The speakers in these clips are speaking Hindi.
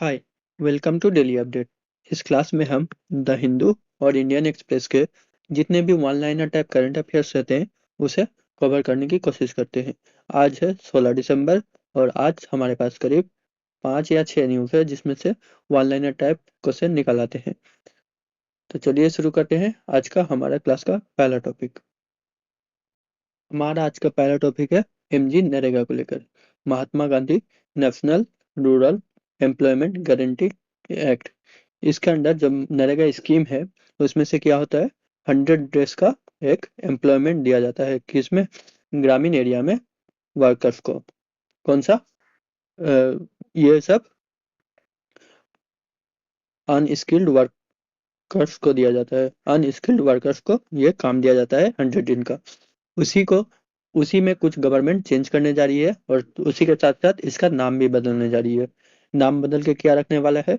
Hi, welcome to daily update. इस क्लास में हम द हिंदू और इंडियन एक्सप्रेस के जितने भी one liner type current affairs रहते हैं उसे कवर करने की कोशिश करते हैं। आज है 16 दिसंबर और आज हमारे पास करीब 5 या 6 न्यूज़ है जिसमें से वन लाइनर टाइप क्वेश्चन निकाल आते हैं। तो चलिए शुरू करते हैं आज का हमारा क्लास का पहला टॉपिक। हमारा आज का पहला टॉपिक है एमजी नरेगा को लेकर। Mahatma Gandhi national rural employment guarantee act, इसके अंडर जो नरेगा स्कीम है उसमें से क्या होता है, 100 डेज का एक एम्प्लॉयमेंट दिया जाता है किसमें, ग्रामीण एरिया में वर्कर्स को। कौन सा ये सब अनस्किल्ड वर्कर्स को दिया जाता है। अनस्किल्ड वर्कर्स को ये काम दिया जाता है 100 दिन का। उसी को उसी में कुछ गवर्नमेंट चेंज करने जा रही है और उसी के साथ साथ इसका नाम भी बदलने जा रही है। नाम बदल के क्या रखने वाला है,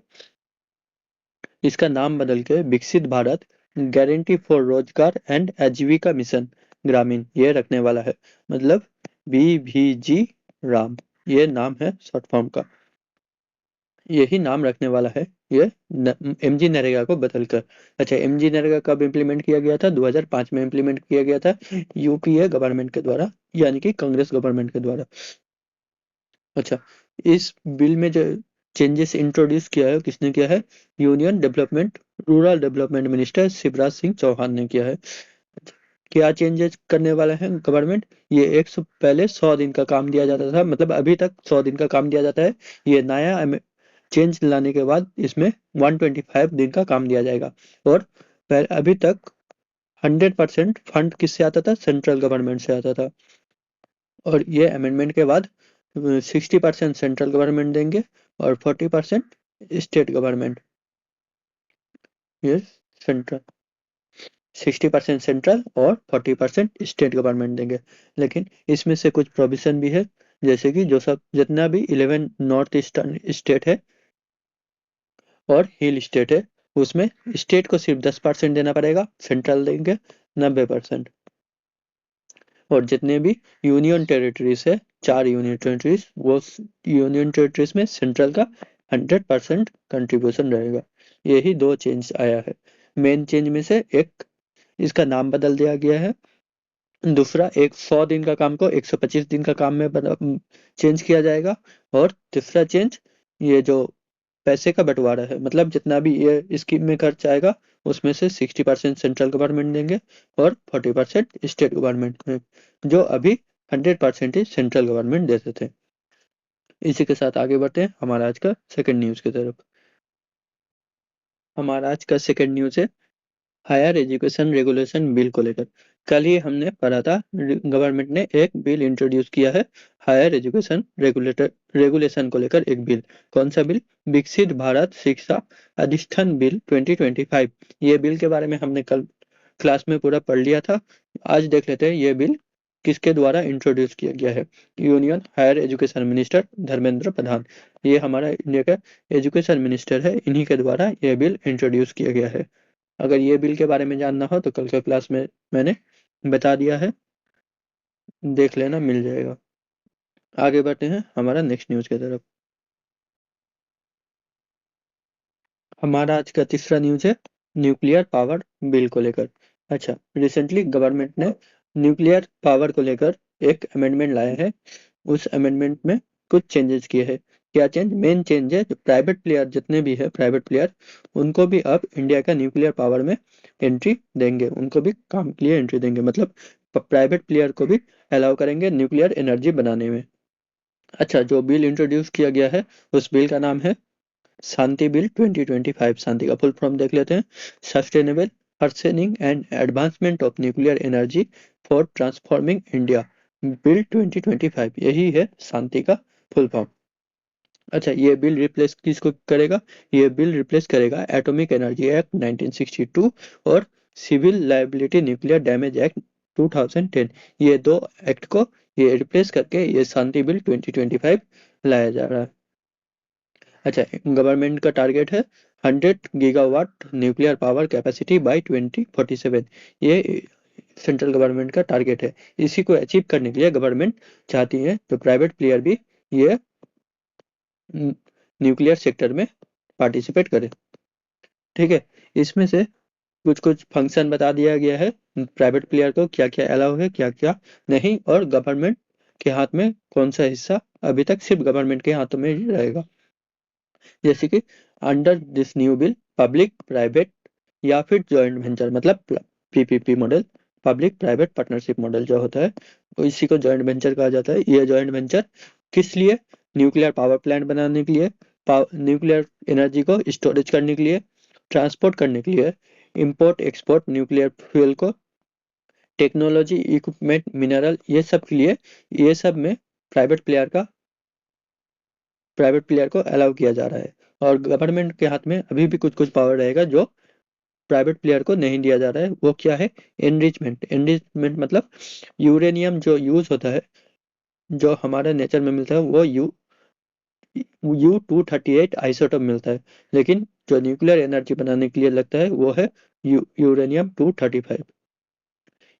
इसका नाम बदल के विकसित भारत गारंटी फॉर रोजगार एंड आजीविका मिशन ग्रामीण ये रखने वाला है। मतलब BVG राम ये नाम है शॉर्ट फॉर्म का। यही नाम रखने वाला है ये एमजी नरेगा को बदलकर। अच्छा, एमजी नरेगा कब इम्प्लीमेंट किया गया था? 2005 में इम्प्लीमेंट किया गया था यूपीए गवर्नमेंट के द्वारा, यानी कि कांग्रेस गवर्नमेंट के द्वारा। अच्छा, इस बिल में जो चेंजेस इंट्रोड्यूस किया है किसने किया है? Union development rural development minister Shivraj Singh Chouhan ने किया है। क्या चेंजेस करने वाले हैं गवर्नमेंट? ये पहले 100 दिन का काम दिया जाता था, मतलब अभी तक 100 दिन का काम दिया जाता है। ये नया चेंज लाने के बाद इसमें 125 दिन का काम दिया जाएगा। और अभी तक 100% फंड किससे आता था? सेंट्रल गवर्नमेंट से आता था। और ये अमेंडमेंट के बाद 60% सेंट्रल गवर्नमेंट देंगे और 40% स्टेट गवर्नमेंट। ये सेंट्रल 60% सेंट्रल और 40% स्टेट गवर्नमेंट देंगे। लेकिन इसमें से कुछ प्रोविजन भी है, जैसे कि जो सब जितना भी 11 नॉर्थ ईस्टर्न स्टेट है और हिल स्टेट है उसमें स्टेट को सिर्फ 10% देना पड़ेगा, सेंट्रल देंगे 90%। और जितने भी यूनियन टेरिटरीज है, 4 यूनियन टेरिटरीज, वो यूनियन टेरिटरीज में सेंट्रल का 100% कंट्रीब्यूशन रहेगा। यही दो चेंज आया है। मेन चेंज में से एक, इसका नाम बदल दिया गया है। दूसरा, एक 100 दिन का काम को 125 दिन का काम में चेंज किया जाएगा। और तीसरा चेंज, ये जो पैसे का बंटवारा है, मतलब जितना भी ये स्कीम में खर्च आएगा उसमें से 60% सेंट्रल गवर्नमेंट देंगे और 40% स्टेट गवर्नमेंट में, जो अभी 100% ही सेंट्रल गवर्नमेंट देते थे। इसी के साथ आगे बढ़ते हैं हमारा आज का सेकंड न्यूज की तरफ। हमारा आज का सेकंड न्यूज है हायर एजुकेशन रेगुलेशन बिल को लेकर। कल ही हमने पढ़ा था गवर्नमेंट ने एक बिल इंट्रोड्यूस किया है हायर एजुकेशन रेगुलेशन को लेकर एक बिल। कौन सा बिल? विकसित भारत शिक्षा अधिष्ठान बिल 2025। ये बिल के बारे में हमने कल क्लास में पूरा पढ़ लिया था। आज देख लेते हैं ये बिल किसके द्वारा इंट्रोड्यूस किया गया है। Union higher education minister Dharmendra Pradhan, ये हमारा इंडिया का एजुकेशन मिनिस्टर है, इन्हीं के द्वारा यह बिल इंट्रोड्यूस किया गया है। अगर ये बिल के बारे में जानना हो तो कल के क्लास में मैंने बता दिया है, देख लेना, मिल जाएगा। आगे बढ़ते हैं हमारा नेक्स्ट न्यूज की तरफ। हमारा आज का तीसरा न्यूज है न्यूक्लियर पावर बिल को लेकर। अच्छा, रिसेंटली गवर्नमेंट ने न्यूक्लियर पावर को लेकर एक अमेंडमेंट लाया है। उस अमेंडमेंट में कुछ चेंजेस किए हैं। क्या चेंज? मेन चेंज है जो प्राइवेट प्लेयर जितने भी है प्राइवेट प्लेयर, उनको भी अब इंडिया का न्यूक्लियर पावर में एंट्री देंगे, उनको भी काम के लिए एंट्री देंगे। मतलब प्राइवेट प्लेयर को भी अलाउ करेंगे न्यूक्लियर एनर्जी बनाने में। अच्छा, जो बिल इंट्रोड्यूस किया गया है उस बिल का नाम है शांति बिल 2025। शांति का फुल फॉर्म देख लेते हैं। Sustainable harnessing and advancement of nuclear energy for transforming India bill 2025, यही है शांति का फुल फॉर्म। अच्छा, ये बिल रिप्लेस किसको करेगा? ये बिल रिप्लेस करेगा एटॉमिक एनर्जी एक्ट 1962 और civil liability nuclear damage act 2010। ये दो एक्ट को ये रिप्लेस करके ये शांति बिल 2025 लाया जा रहा है। अच्छा, गवर्नमेंट का टारगेट है 100 gigawatt nuclear power capacity by 2047। ये सेंट्रल गवर्नमेंट का टारगेट है। इसी को अचीव करने के लिए गवर्नमेंट चाहती है तो प्राइवेट प्लेयर भी ये न्यूक्लियर सेक्टर में पार्टिसिपेट करे। ठीक है, इसमें से कुछ कुछ फंक्शन बता दिया गया है, प्राइवेट प्लेयर को क्या क्या अलाउ है क्या क्या नहीं, और गवर्नमेंट के हाथ में कौन सा हिस्सा अभी तक सिर्फ गवर्नमेंट के हाथों में ही रहेगा। जैसे कि under this new bill public private या फिर जॉइंट वेंचर, मतलब PPP model, public private partnership model जो होता है, तो इसी को जॉइंट वेंचर कहा जाता है। ये जॉइंट वेंचर किस लिए? न्यूक्लियर पावर प्लांट बनाने के लिए, न्यूक्लियर एनर्जी को स्टोरेज करने के लिए, ट्रांसपोर्ट करने के लिए, इंपोर्ट एक्सपोर्ट न्यूक्लियर फ्यूल को, टेक्नोलॉजी इक्विपमेंट मिनरल, ये सब के लिए, ये सब में प्राइवेट प्लेयर का प्राइवेट प्लेयर को अलाउ किया जा रहा है। और गवर्नमेंट के हाथ में अभी भी कुछ कुछ पावर रहेगा जो प्राइवेट प्लेयर को नहीं दिया जा रहा है। वो क्या है? एनरिचमेंट। एनरिचमेंट मतलब यूरेनियम जो यूज होता है, जो हमारे नेचर में मिलता है, वो U-238 आइसोटोप मिलता है, लेकिन जो न्यूक्लियर एनर्जी बनाने के लिए लगता है वो है यूरेनियम 235।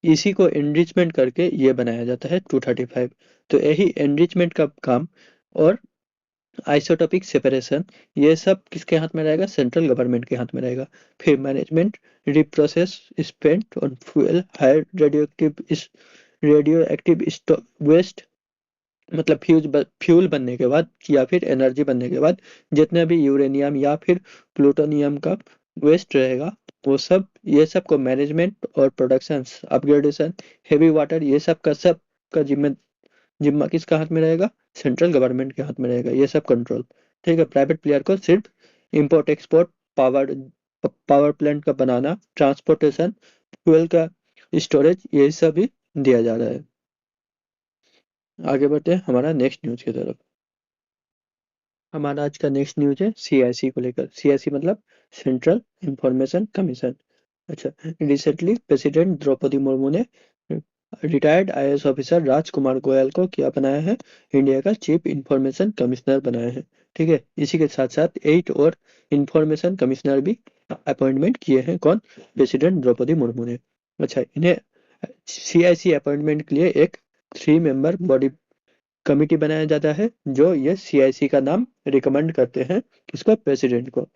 इसी को एनरिचमेंट करके ये बनाया जाता है 235। तो यही एनरिचमेंट का काम और आइसोटोपिक सेपरेशन, ये सब किसके हाथ में रहेगा? सेंट्रल गवर्नमेंट के हाथ में रहेगा। फिर management reprocess spent on fuel higher radioactive waste, मतलब फ्यूल बनने के बाद या फिर एनर्जी बनने के बाद जितने भी यूरेनियम या फिर प्लूटोनियम का वेस्ट रहेगा, वो सब, ये सब को मैनेजमेंट और प्रोडक्शन अपग्रेडेशन हेवी वाटर, ये सब का जिम्मे जिम्मा किसका हाथ में रहेगा? सेंट्रल गवर्नमेंट के हाथ में रहेगा ये सब कंट्रोल। ठीक है, प्राइवेट प्लेयर को सिर्फ import export, power power plant का बनाना, ट्रांसपोर्टेशन, फ्यूल का स्टोरेज, यही सब ही दिया जा रहा है। आगे बढ़ते हैं हमारा नेक्स्ट न्यूज की तरफ। हमारा आज का नेक्स्ट न्यूज है सीआईसी को लेकर। सीआईसी मतलब सेंट्रल इंफॉर्मेशन कमीशन। अच्छा, रिसेंटली प्रेसिडेंट द्रौपदी मुर्मू ने रिटायर्ड आईएएस ऑफिसर राजकुमार गोयल को क्या बनाया है? इंडिया का चीफ इंफॉर्मेशन कमिश्नर बनाया है। ठीक है, इसी के साथ साथ 8 और इंफॉर्मेशन कमिश्नर भी अपॉइंटमेंट किए हैं। कौन? प्रेसिडेंट द्रौपदी मुर्मू ने। अच्छा, इन्हें सीआईसी अपॉइंटमेंट के लिए एक 3 मेंबर बॉडी कमिटी बनाया जाता है, जो ये सीआईसी का नाम रिकमेंड करते हैं किसको? प्रेसिडेंट को।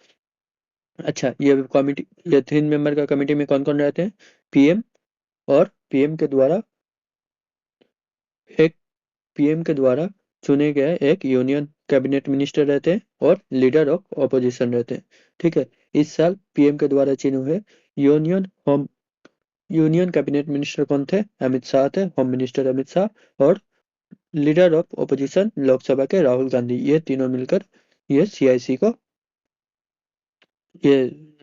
अच्छा, ये 3 मेंबर का कमेटी में कौन कौन रहते हैं? पीएम, और एक पीएम के द्वारा चुने गए एक यूनियन कैबिनेट मिनिस्टर रहते हैं, और लीडर ऑफ ऑपोजिशन रहते हैं। ठीक है, इस साल पीएम के द्वारा चुने हुए union home union cabinet minister कौन थे? अमित शाह थे, होम मिनिस्टर अमित शाह। और लीडर ऑफ ऑपोजिशन लोकसभा के राहुल गांधी। ये तीनों मिलकर ये सीआईसी को ये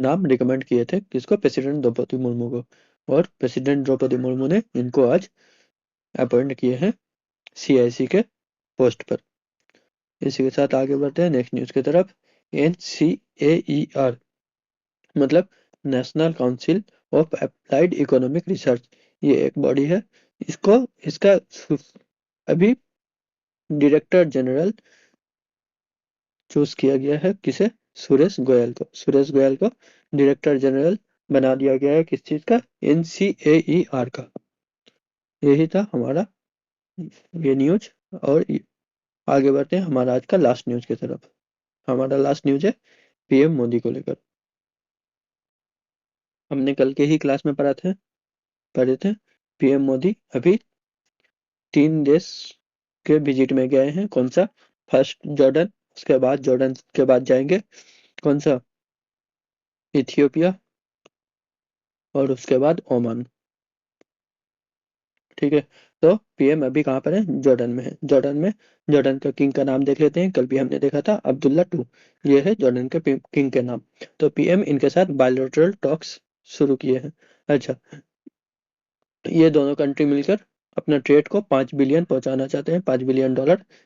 नाम रिकमेंड किए थे किसको? प्रेसिडेंट द्रौपदी मुर्मू को। और प्रेसिडेंट द्रौपदी मुर्मू ने इनको आज अपॉइंट किए हैं सीआईसी के पोस्ट पर। इसी के साथ आगे बढ़ते हैं नेक्स्ट न्यूज की तरफ। NCAER मतलब national council of applied economic research, ये एक बॉडी है। इसको इसका अभी डायरेक्टर जनरल चूज किया गया है। किसे? सुरेश गोयल को डायरेक्टर जनरल बना दिया गया है। किस चीज का? NCAER का। यही था हमारा ये न्यूज। और आगे बढ़ते हैं हमारा आज का लास्ट न्यूज की तरफ। हमारा लास्ट न्यूज है पीएम मोदी को लेकर। हमने कल के ही क्लास में पढ़े थे पीएम मोदी अभी 3 देश के विजिट में गए हैं। कौन सा? फर्स्ट जॉर्डन, उसके बाद जॉर्डन के बाद जाएंगे कौन सा? इथियोपिया, और उसके बाद ओमान। ठीक है, तो पीएम अभी कहाँ पर है? जॉर्डन में है। जॉर्डन का किंग का नाम देख लेते हैं। कल भी हमने देखा था अब्दुल्ला 2, ये है जॉर्डन के किंग के नाम। तो पीएम इनके साथ बायलैटरल टॉक्स शुरू किए हैं। अच्छा, ये दोनों कंट्री मिलकर अपना ट्रेड को 5 बिलियन पहुंचाना चाहते हैं, $5 बिलियन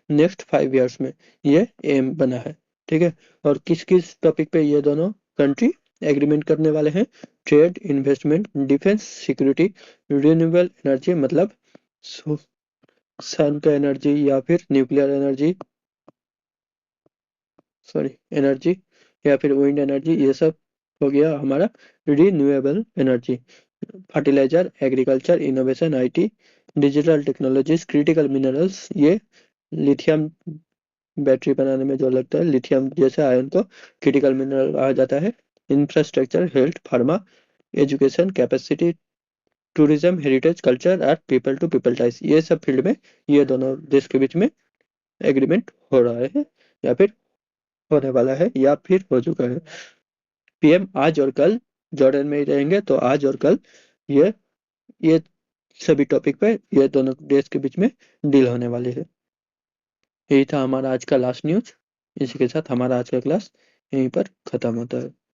नेक्स्ट 5 इयर्स में, ये एम बना है। ठीक है, और किस किस टॉपिक पे ये दोनों कंट्री एग्रीमेंट करने वाले हैं? Trade, investment, defence, security, renewable energy मतलब सन का एनर्जी या फिर न्यूक्लियर एनर्जी या फिर विंड एनर्जी, ये सब हो गया हमारा renewable energy. Fertiliser, agriculture, innovation, IT, digital technologies, critical minerals, ये लिथियम बैटरी बनाने में जो लगता है, लिथियम जैसे आयन को क्रिटिकल मिनरल कहा जाता है। Infrastructure, health, pharma, education, capacity, tourism, heritage, culture और पीपल टू पीपल टाइज, ये सब फील्ड में ये दोनों देश के बीच में एग्रीमेंट हो रहा है, या फिर होने वाला है, या फिर हो चुका है। पीएम आज और कल जॉर्डन में ही रहेंगे, तो आज और कल ये ये सभी टॉपिक पे ये दोनों देश के बीच में डील होने वाली है। यही था हमारा आज का लास्ट न्यूज। इसी के साथ हमारा आज का क्लास यहीं पर खत्म होता है।